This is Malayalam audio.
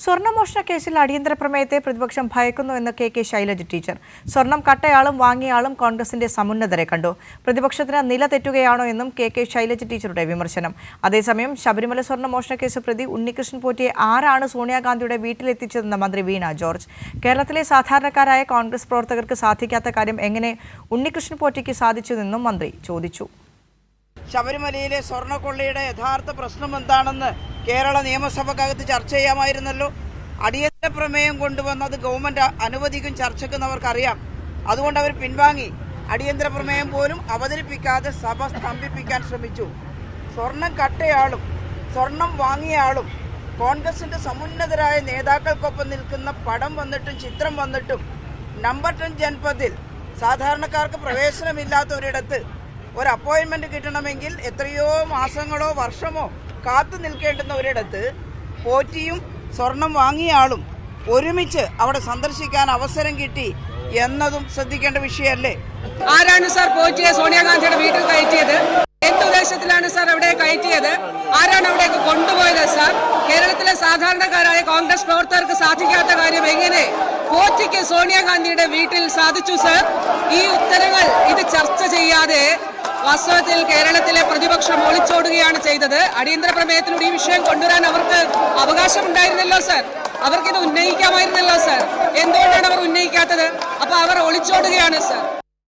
സ്വർണ്ണമോഷണ കേസിൽ അടിയന്തര പ്രമേയത്തെ പ്രതിപക്ഷം ഭയക്കുന്നുവെന്ന് കെ ശൈലജ ടീച്ചർ. സ്വർണം കട്ടയാളും വാങ്ങിയയാളും കോൺഗ്രസിന്റെ സമുന്നതരെ കണ്ടു. പ്രതിപക്ഷത്തിന് നില തെറ്റുകയാണോ എന്നും കെ ശൈലജ ടീച്ചറുടെ വിമർശനം. അതേസമയം ശബരിമല സ്വർണ്ണമോഷണ കേസ് പ്രതി ഉണ്ണികൃഷ്ണൻ പോറ്റിയെ ആരാണ് സോണിയാഗാന്ധിയുടെ വീട്ടിലെത്തിച്ചതെന്ന് മന്ത്രി വീണ ജോർജ്. കേരളത്തിലെ സാധാരണക്കാരായ കോൺഗ്രസ് പ്രവർത്തകർക്ക് സാധിക്കാത്ത കാര്യം എങ്ങനെ ഉണ്ണികൃഷ്ണൻ പോറ്റിക്ക് സാധിച്ചുവെന്നും മന്ത്രി ചോദിച്ചു. ശബരിമലയിലെ സ്വർണ്ണക്കൊള്ളയുടെ യഥാർത്ഥ പ്രശ്നം എന്താണെന്ന് കേരള നിയമസഭക്കകത്ത് ചർച്ച ചെയ്യാമായിരുന്നല്ലോ. അടിയന്തര പ്രമേയം കൊണ്ടുവന്നത് ഗവൺമെന്റ് അനുവദിക്കും ചർച്ചയ്ക്കെന്നവർക്കറിയാം. അതുകൊണ്ട് അവർ പിൻവാങ്ങി. അടിയന്തര പ്രമേയം പോലും അവതരിപ്പിക്കാതെ സഭ സ്തംഭിപ്പിക്കാൻ ശ്രമിച്ചു. സ്വർണം കട്ടയാളും സ്വർണം വാങ്ങിയയാളും കോൺഗ്രസിന്റെ സമുന്നതരായ നേതാക്കൾക്കൊപ്പം നിൽക്കുന്ന പടം വന്നിട്ടും ചിത്രം വന്നിട്ടും നമ്പർ 10 ജൻപതിൽ സാധാരണക്കാർക്ക് പ്രവേശനമില്ലാത്ത ഒരിടത്ത് ഒരു അപ്പോയിൻമെന്റ് കിട്ടണമെങ്കിൽ എത്രയോ മാസങ്ങളോ വർഷമോ കാത്തു നിൽക്കേണ്ടുന്ന ഒരിടത്ത് പോറ്റിയും സ്വർണം വാങ്ങിയ ആളും ഒരുമിച്ച് അവിടെ സന്ദർശിക്കാൻ അവസരം കിട്ടി എന്നതും ശ്രദ്ധിക്കേണ്ട വിഷയമല്ലേ? ആരാണ് സാർ പോറ്റിയെ സോണിയാഗാന്ധിയുടെ വീട്ടിൽ കയറ്റിയത്? എന്തുദ്ദേശത്തിലാണ് സാർ അവിടെ കയറ്റിയത്? ആരാണ് അവിടേക്ക് കൊണ്ടുപോയത്? സാർ, കേരളത്തിലെ സാധാരണക്കാരായ കോൺഗ്രസ് പ്രവർത്തകർക്ക് സാധിക്കാത്ത കാര്യം എങ്ങനെ പോറ്റിക്ക് സോണിയാഗാന്ധിയുടെ വീട്ടിൽ സാധിച്ചു? സാർ, ഈ ഉത്തരങ്ങൾ ഇത് ചർച്ച ചെയ്യാതെ വാസ്തവത്തിൽ കേരളത്തിലെ പ്രതിപക്ഷം ഒളിച്ചോടുകയാണ് ചെയ്തത്. അടിയന്തര പ്രമേയത്തിലൂടെ ഈ വിഷയം കൊണ്ടുവരാൻ അവർക്ക് അവകാശമുണ്ടായിരുന്നല്ലോ സാർ. അവർക്കിത് ഉന്നയിക്കാമായിരുന്നല്ലോ സാർ. എന്തുകൊണ്ടാണ് അവർ ഉന്നയിക്കാത്തത്? അപ്പൊ അവർ ഒളിച്ചോടുകയാണ് സാർ.